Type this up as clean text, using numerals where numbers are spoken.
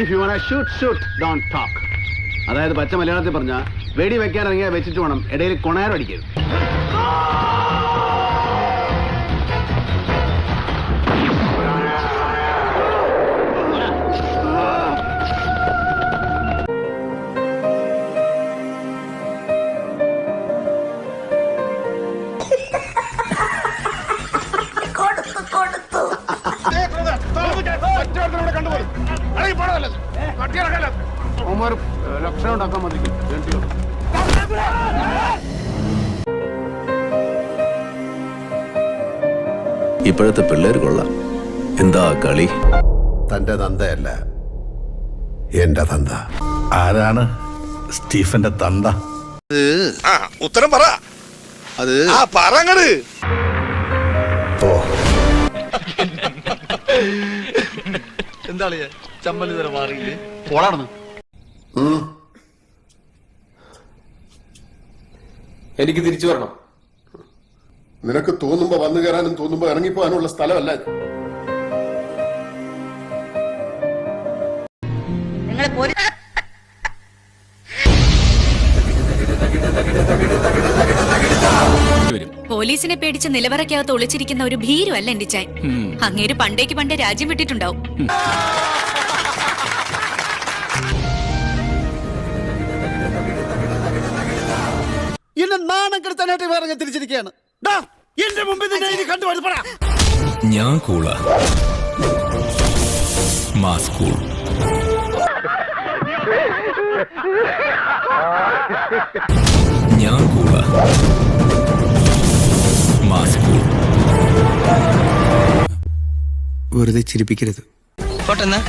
If you want shoot shoot don't talk. അതായത് പച്ച മലയാളത്തിൽ പറഞ്ഞ വെടി വെക്കാൻ ഇറങ്ങിയാൽ വെച്ചിട്ട് വേണം, ഇടയിൽ കൊണയാരം അടിക്കരുത്. ലക്ഷണം ഉണ്ടാക്കാൻ മതി. ഇപ്പോഴത്തെ പിള്ളേർ കൊള്ളാം. എന്താ കളി? തന്റെ തന്തയല്ല, എന്റെ തന്ത. ആരാണ് സ്റ്റീഫന്റെ തന്ത? ഉത്തരം പറ. അത് പറങ്ങട്. ഓ, എന്താണ് ചമ്മല് തരം മാറിയില്ലേ? പോളാർന്ന് എനിക്ക് തിരിച്ചു വരണം. നിനക്ക് തോന്നുമ്പോ വന്നു കയറാനും തോന്നുമ്പോ ഇറങ്ങിപ്പോകാനുള്ള സ്ഥലമല്ല ഇത്. പോലീസിനെ പേടിച്ച് നിലവറയ്ക്കകത്ത് ഒളിച്ചിരിക്കുന്ന ഒരു ഭീരുവല്ല എന്റെ ചാൻ. അങ്ങേര് പണ്ടേക്ക് പണ്ടേ രാജ്യം വിട്ടിട്ടുണ്ടാവും. എന്നെ നാണം കെടുത്താനായിട്ട് വേറെ തിരിച്ചിരിക്കുകയാണ്. എന്റെ മുമ്പിൽ കണ്ടുപോയി. ഞാൻ കൂളാ, മാസ് കൂൾ. ഞാൻ കൂളാ, മാസ് കൂൾ. വെറുതെ ചിരിപ്പിക്കരുത്. പോട്ടെന്നാ